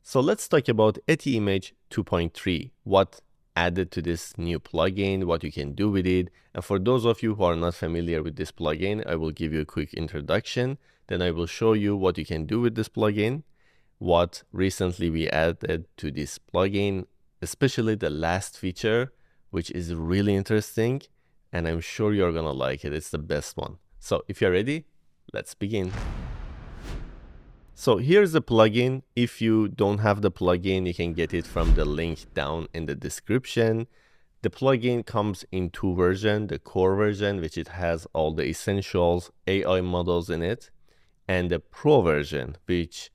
So let's talk about ETI Image 2.3, what added to this new plugin, what you can do with it. And for those of you who are not familiar with this plugin, I will give you a quick introduction. Then I will show you what you can do with this plugin, what recently we added to this plugin, especially the last feature, which is really interesting. And I'm sure you're gonna like it. It's the best one. So if you're ready, let's begin. So here's the plugin. If you don't have the plugin, you can get it from the link down in the description. The plugin comes in two versions, the core version, which it has all the essentials, AI models in it, and the pro version, which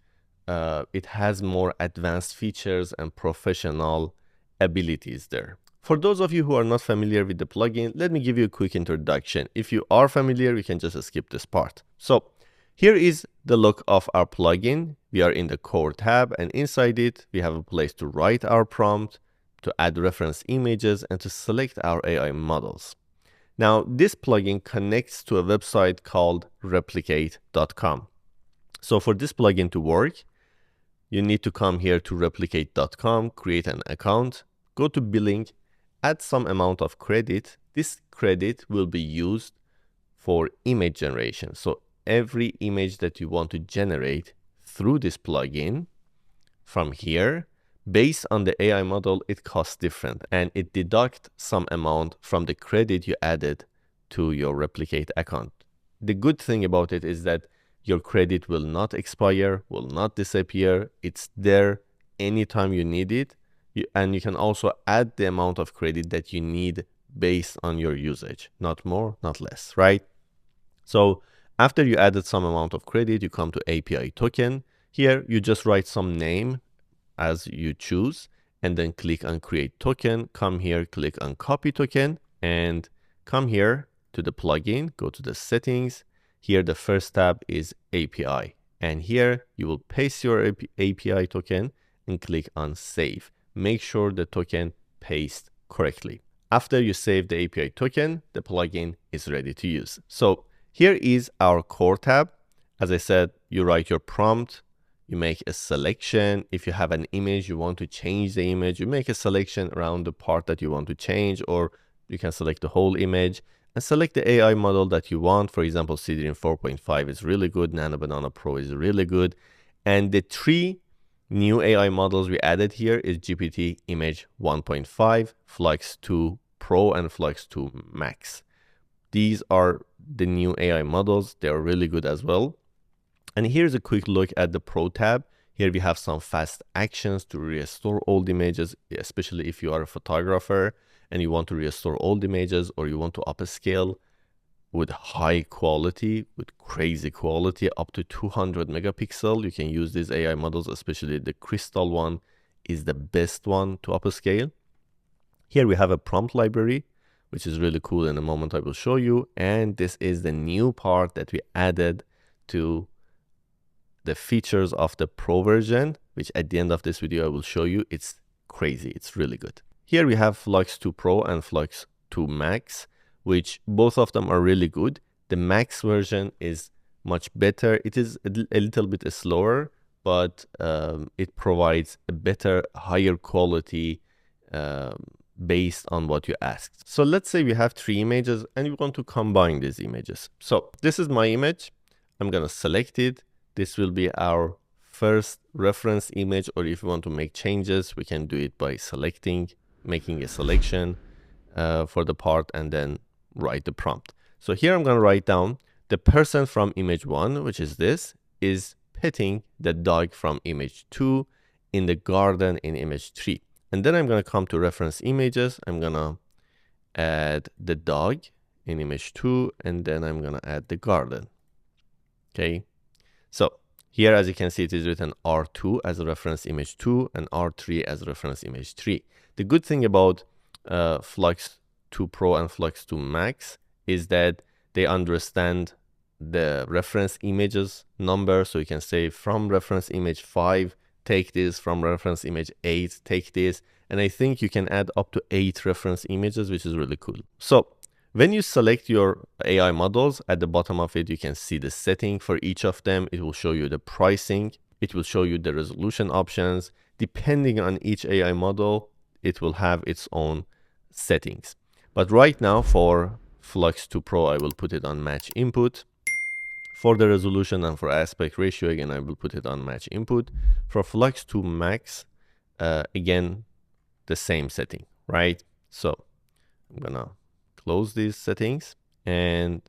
it has more advanced features and professional abilities there. For those of you who are not familiar with the plugin, let me give you a quick introduction. If you are familiar, you can just skip this part. So here is the look of our plugin. We are in the core tab, and inside it, we have a place to write our prompt, to add reference images, and to select our AI models. Now, this plugin connects to a website called replicate.com. So for this plugin to work, you need to come here to replicate.com, create an account, go to billing, add some amount of credit. This credit will be used for image generation. So every image that you want to generate through this plugin from here, based on the AI model, it costs different, and it deducts some amount from the credit you added to your Replicate account. The good thing about it is that your credit will not expire, will not disappear. It's there anytime you need it. And you can also add the amount of credit that you need based on your usage, not more, not less, right? So after you added some amount of credit, you come to API token. Here, you just write some name as you choose, and then click on create token. Come here, click on copy token, and come here to the plugin, go to the settings. Here, the first tab is API. And here, you will paste your API token and click on save. Make sure the token pastes correctly. After you save the API token, the plugin is ready to use. So here is our core tab. As I said, you write your prompt, you make a selection. If you have an image, you want to change the image, you make a selection around the part that you want to change, or you can select the whole image and select the AI model that you want. For example, Seedream 4.5 is really good, Nano Banana Pro is really good. And the three new AI models we added here is GPT Image 1.5, Flux 2 Pro, and Flux 2 Max. These are the new AI models. They are really good as well. And here's a quick look at the Pro tab. Here we have some fast actions to restore old images, especially if you are a photographer and you want to restore old images, or you want to upscale with high quality, with crazy quality, up to 200 megapixel. You can use these AI models, especially the Crystal one is the best one to upscale. Here we have a prompt library, which is really cool. In a moment I will show you. And this is the new part that we added to the features of the Pro version, which at the end of this video I will show you. It's crazy, it's really good. Here we have Flux 2 Pro and Flux 2 Max, which both of them are really good. The Max version is much better. It is a little bit slower, but it provides a better, higher quality based on what you asked. So let's say we have 3 images and we want to combine these images. So this is my image. I'm gonna select it. This will be our first reference image, or if you want to make changes, we can do it by selecting, making a selection for the part, and then write the prompt. So here I'm gonna write down the person from image 1, which is this, is petting the dog from image 2 in the garden in image 3. And then I'm gonna come to reference images. I'm gonna add the dog in image 2, and then I'm gonna add the garden. Okay. So here, as you can see, it is written R2 as a reference image 2 and R3 as a reference image 3. The good thing about Flux 2 Pro and Flux 2 Max is that they understand the reference images number. So you can say from reference image 5, take this, from reference image 8, take this. And I think you can add up to 8 reference images, which is really cool. So when you select your AI models, at the bottom of it, you can see the setting for each of them. It will show you the pricing. It will show you the resolution options. Depending on each AI model, it will have its own settings. But right now for Flux 2 Pro, I will put it on match input. For the resolution and for aspect ratio, again, I will put it on match input. For Flux 2 Max, again, the same setting, right? So I'm gonna close these settings and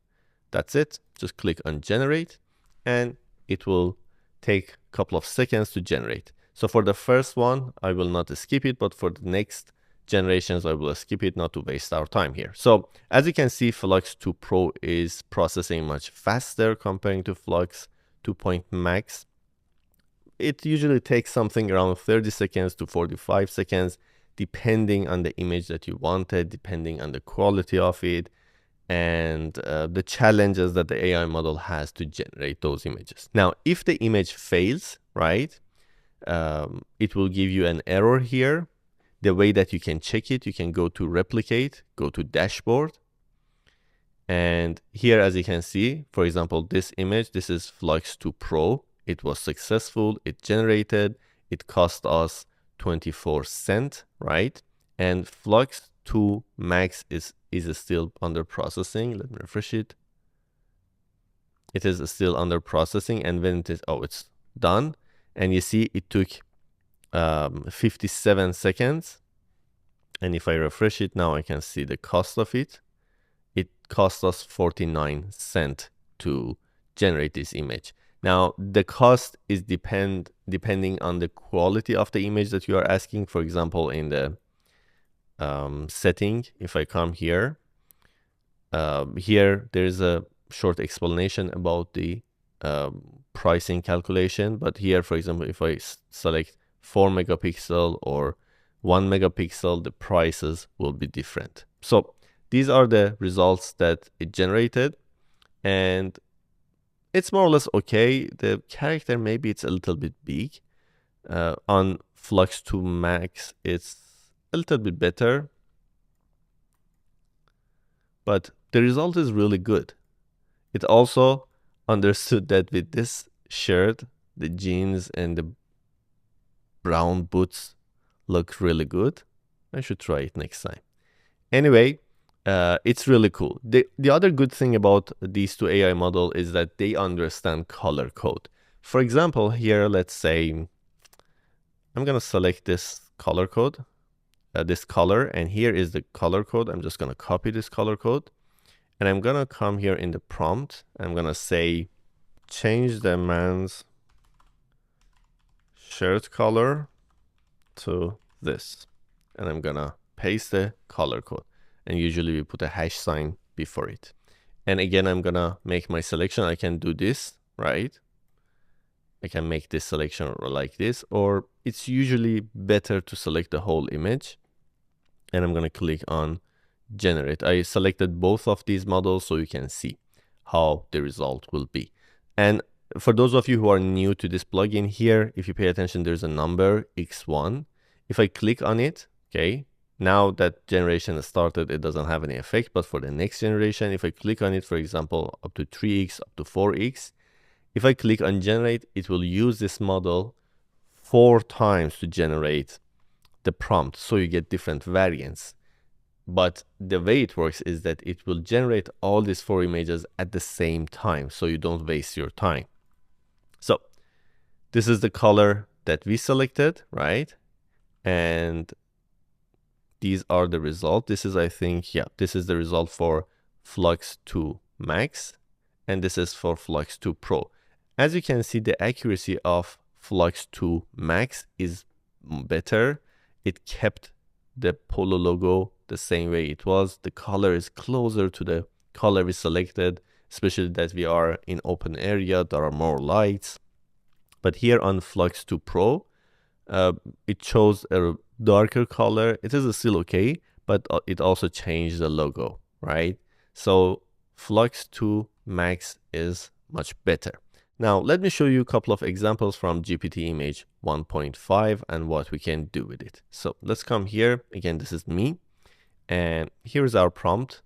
that's it. Just click on generate and it will take a couple of seconds to generate. So for the first one, I will not skip it, but for the next generations, I will skip it not to waste our time here. So as you can see, Flux 2 Pro is processing much faster comparing to Flux 2 Max. It usually takes something around 30 seconds to 45 seconds, depending on the image that you wanted, depending on the quality of it, and the challenges that the AI model has to generate those images. Now, if the image fails, right, it will give you an error here. The way that you can check it, you can go to replicate, go to dashboard. And here, as you can see, for example, this image, this is Flux 2 Pro. It was successful, it generated, it cost us 24 cents, right? And Flux 2 Max is still under processing. Let me refresh it. It is still under processing, and when it is, oh, it's done. And you see it took 57 seconds. And if I refresh it now, I can see the cost of it. It cost us 49 cents to generate this image. Now, the cost is depending on the quality of the image that you are asking. For example, in the setting, if I come here, here there's a short explanation about the pricing calculation. But here, for example, if I select 4 megapixel or 1 megapixel, the prices will be different. So these are the results that it generated, and it's more or less okay. The character, maybe it's a little bit big. On Flux 2 Max, it's a little bit better, but the result is really good. It also understood that with this shirt, the jeans and the brown boots look really good. I should try it next time. Anyway, it's really cool. The other good thing about these two AI models is that they understand color code. For example, here, let's say, I'm going to select this color code, this color, and here is the color code. I'm just going to copy this color code, and I'm going to come here in the prompt. I'm going to say, change the man's shirt color to this, and I'm going to paste the color code. And usually we put a hash sign before it. And again, I'm gonna make my selection. I can do this, right? I can make this selection like this, or it's usually better to select the whole image. And I'm gonna click on generate. I selected both of these models so you can see how the result will be. And for those of you who are new to this plugin here, if you pay attention, there's a number X1. If I click on it, okay, now that generation has started, it doesn't have any effect. But for the next generation, if I click on it, for example, up to 3x, up to 4x, if I click on generate, it will use this model 4 times to generate the prompt. So you get different variants. But the way it works is that it will generate all these 4 images at the same time, so you don't waste your time. So this is the color that we selected, right? And these are the result. This is, I think, yeah, this is the result for Flux 2 Max, and this is for Flux 2 Pro. As you can see, the accuracy of Flux 2 Max is better. It kept the Polo logo the same way it was. The color is closer to the color we selected, especially that we are in open area, there are more lights. But here on Flux 2 Pro, it shows a darker color. It is still okay, but it also changed the logo, right? So Flux 2 Max is much better. Now, let me show you a couple of examples from GPT Image 1.5 and what we can do with it. So let's come here. Again, this is me. And here's our prompt.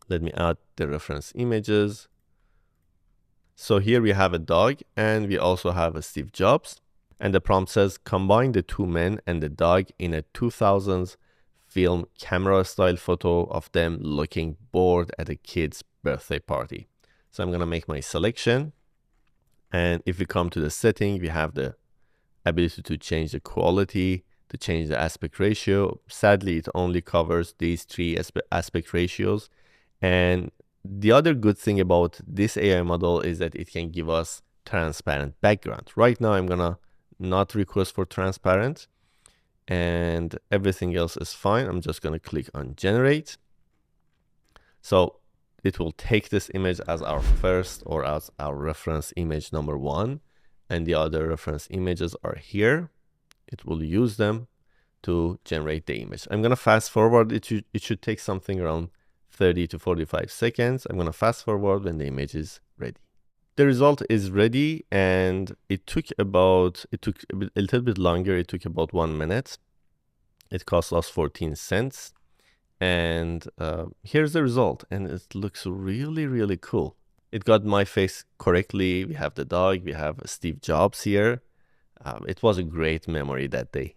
Let me add the reference images. So here we have a dog and we also have a Steve Jobs. And the prompt says, combine the two men and the dog in a 2000s film camera style photo of them looking bored at a kid's birthday party. So I'm going to make my selection. And if we come to the setting, we have the ability to change the quality, to change the aspect ratio. Sadly, it only covers these three aspect ratios. And the other good thing about this AI model is that it can give us transparent background. Right now, I'm gonna not request for transparent and everything else is fine. I'm just gonna click on generate. So it will take this image as our first or as our reference image number 1. And the other reference images are here. It will use them to generate the image. I'm gonna fast forward. It should take something around 30 to 45 seconds. I'm gonna fast forward when the image is ready. The result is ready, and it took a little bit longer. It took about 1 minute. It cost us 14 cents. And here's the result, and it looks really, really cool. It got my face correctly. We have the dog, we have Steve Jobs here. It was a great memory that day.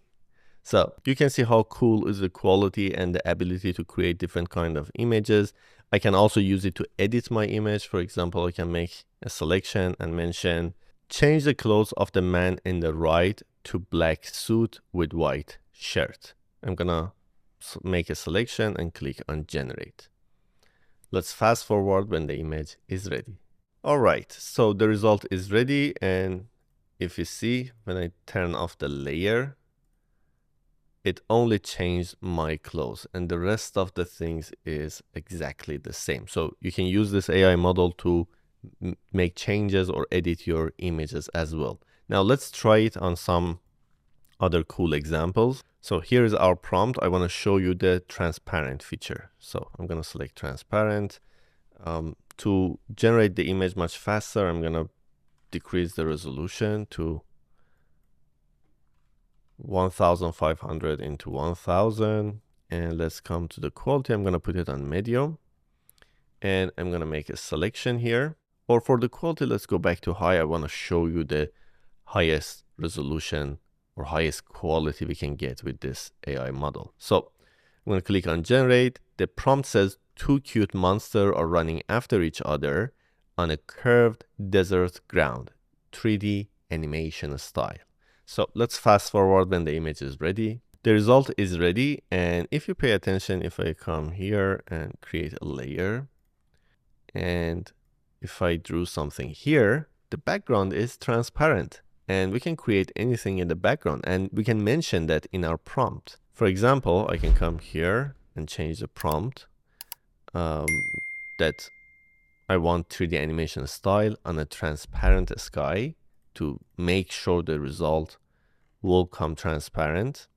So you can see how cool is the quality and the ability to create different kind of images. I can also use it to edit my image. For example, I can make a selection and mention, change the clothes of the man in the right to black suit with white shirt. I'm gonna make a selection and click on generate. Let's fast forward when the image is ready. All right, so the result is ready, and if you see, when I turn off the layer, it only changed my clothes and the rest of the things is exactly the same. So you can use this AI model to make changes or edit your images as well. Now let's try it on some other cool examples. So here is our prompt. I want to show you the transparent feature. So I'm going to select transparent. To generate the image much faster, I'm going to decrease the resolution to 1500 into 1000. And let's come to the quality. I'm going to put it on medium. And I'm going to make a selection here. Or for the quality, let's go back to high. I want to show you the highest resolution or highest quality we can get with this AI model. So I'm going to click on generate. The prompt says 2 cute monsters are running after each other on a curved desert ground, 3D animation style. So let's fast forward when the image is ready. The result is ready. And if you pay attention, if I come here and create a layer, and if I drew something here, the background is transparent. And we can create anything in the background, and we can mention that in our prompt. For example, I can come here and change the prompt that I want 3D animation style on a transparent sky to make sure the result will come transparent.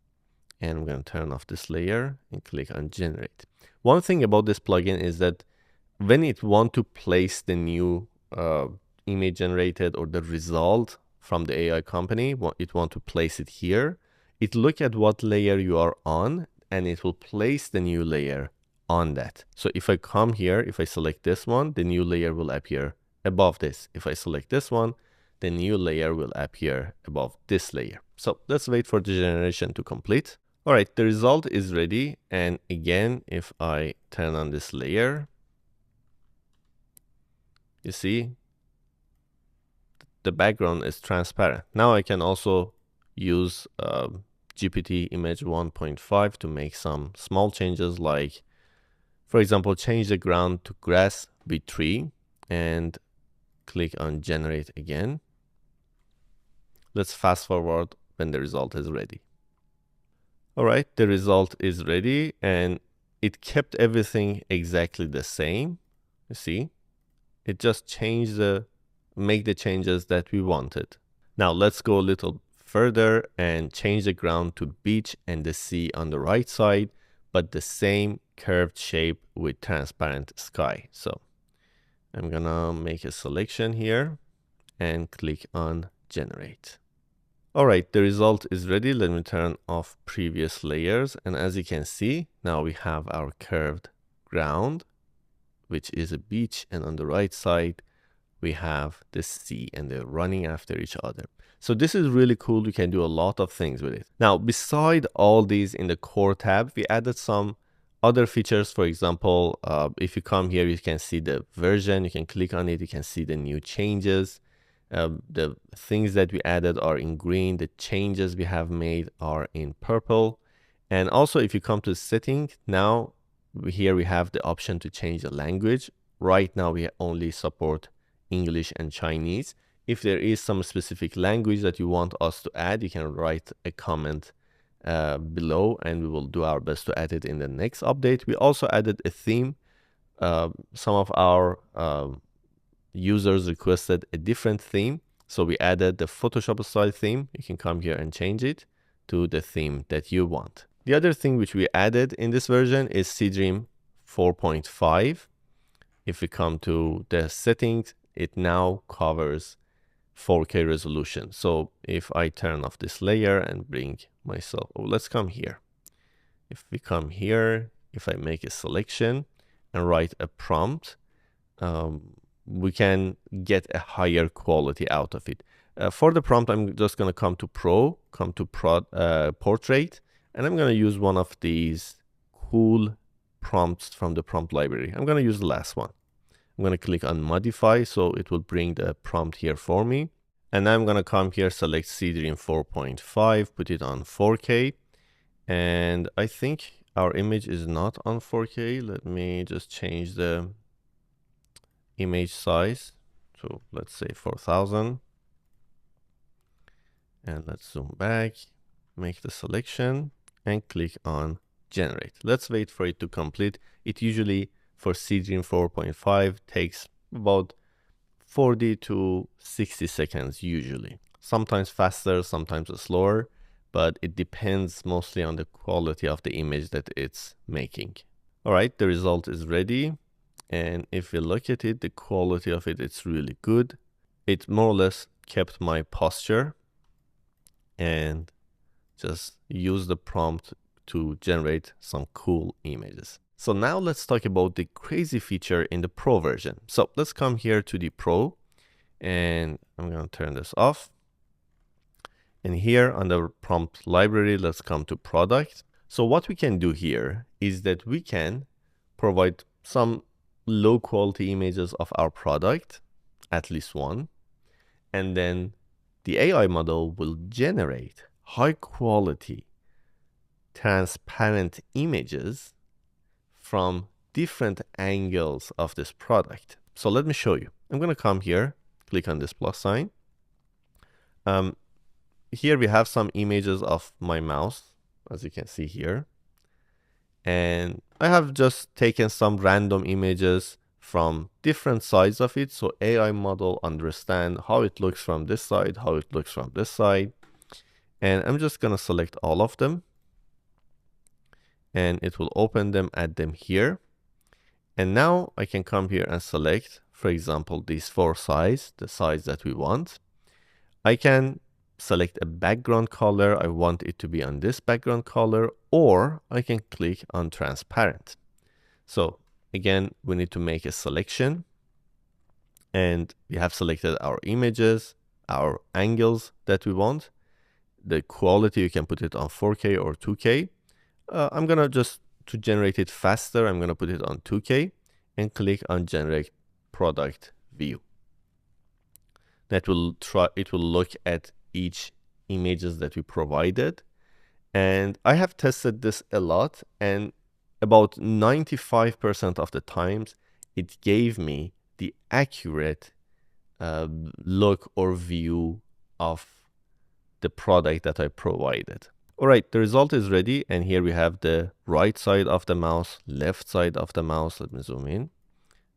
And I'm going to turn off this layer and click on generate. One thing about this plugin is that when it wants to place the new image generated or the result from the AI company, it wants to place it here. It look at what layer you are on, and it will place the new layer on that. So if I come here, if I select this one, the new layer will appear above this. If I select this one, the new layer will appear above this layer. So let's wait for the generation to complete. All right, the result is ready. And again, if I turn on this layer, you see, the background is transparent. Now I can also use GPT Image 1.5 to make some small changes, like, for example, change the ground to grass v2.3 and click on generate again. Let's fast forward when the result is ready. All right, the result is ready, and it kept everything exactly the same. You see, it just changed make the changes that we wanted. Now let's go a little further and change the ground to beach and the sea on the right side, but the same curved shape with transparent sky. So I'm gonna make a selection here and click on generate. All right, the result is ready. Let me turn off previous layers. And as you can see, now we have our curved ground, which is a beach, and on the right side, we have the C, and they're running after each other. So this is really cool. You can do a lot of things with it. Now, beside all these in the core tab, we added some other features. For example, if you come here, you can see the version. You can click on it. You can see the new changes. The things that we added are in green. The changes we have made are in purple. And also, if you come to setting, now here we have the option to change the language. Right now, we only support English and Chinese. If there is some specific language that you want us to add, you can write a comment below, and we will do our best to add it in the next update. We also added a theme. Some of our users requested a different theme, so we added the Photoshop style theme. You can come here and change it to the theme that you want. The other thing which we added in this version is Seedream 4.5. If we come to the settings, it now covers 4K resolution. So if I turn off this layer and bring myself, let's come here. If we come here, if I make a selection and write a prompt, we can get a higher quality out of it. For the prompt, I'm just going to come to portrait, and I'm going to use one of these cool prompts from the prompt library. I'm going to use the last one. I'm going to click on modify, so it will bring the prompt here for me. And now I'm going to come here, select Seedream 4.5, put it on 4K. And I think our image is not on 4K. Let me just change the image size to, let's say, 4000. And let's zoom back, make the selection, and click on generate. Let's wait for it to complete. It usually, for Seedream 4.5, takes about 40 to 60 seconds usually. Sometimes faster, sometimes slower, but it depends mostly on the quality of the image that it's making. All right, the result is ready. And if we look at it, the quality of it, it's really good. It more or less kept my posture and just use the prompt to generate some cool images. So now let's talk about the crazy feature in the Pro version. So let's come here to the Pro, and I'm going to turn this off. And here on the prompt library, let's come to product. So what we can do here is that we can provide some low quality images of our product, at least one. And then the AI model will generate high quality, transparent images from different angles of this product. So let me show you. I'm going to come here, click on this plus sign. Here we have some images of my mouse, as you can see here. And I have just taken some random images from different sides of it. So AI model understand how it looks from this side, how it looks from this side. And I'm just going to select all of them. And it will open them, add them here. And now I can come here and select, for example, these four sides, the size that we want. I can select a background color. I want it to be on this background color, or I can click on transparent. So again, we need to make a selection, and we have selected our images, our angles that we want. The quality, you can put it on 4K or 2K. I'm going to just, to generate it faster, I'm going to put it on 2K and click on generate product view. That will it will look at each images that we provided. And I have tested this a lot, and about 95% of the times it gave me the accurate look or view of the product that I provided. All right, the result is ready, and here we have the right side of the mouse, left side of the mouse. Let me zoom in.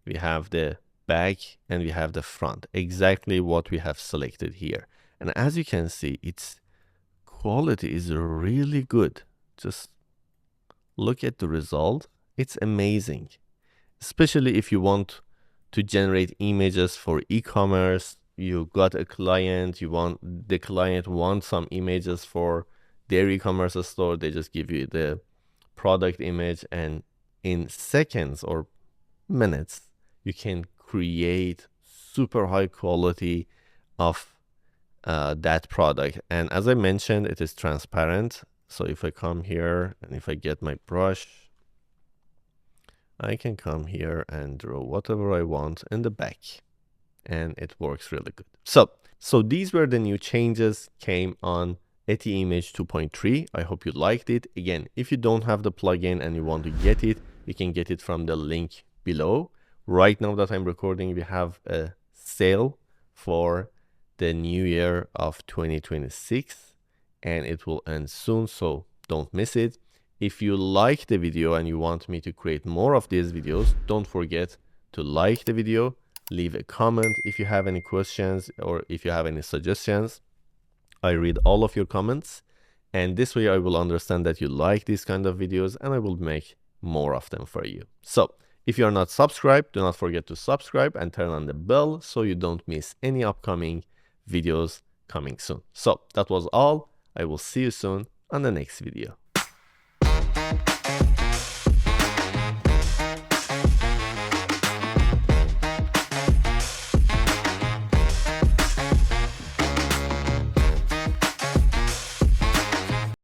We have the back and we have the front, exactly what we have selected here. And as you can see, its quality is really good. Just look at the result. It's amazing, especially if you want to generate images for e-commerce. You got a client, the client wants some images for their e-commerce store. They just give you the product image, and in seconds or minutes, you can create super high quality of that product. And as I mentioned, it is transparent. So if I come here and if I get my brush, I can come here and draw whatever I want in the back, and it works really good. So these were the new changes came on ETI Image 2.3. I hope you liked it. Again, if you don't have the plugin and you want to get it, you can get it from the link below. Right now that I'm recording, we have a sale for the new year of 2026, and it will end soon, so don't miss it. If you like the video and you want me to create more of these videos, don't forget to like the video, leave a comment if you have any questions or if you have any suggestions. I read all of your comments, and this way I will understand that you like these kind of videos and I will make more of them for you. So if you are not subscribed, do not forget to subscribe and turn on the bell so you don't miss any upcoming videos coming soon. So that was all. I will see you soon on the next video.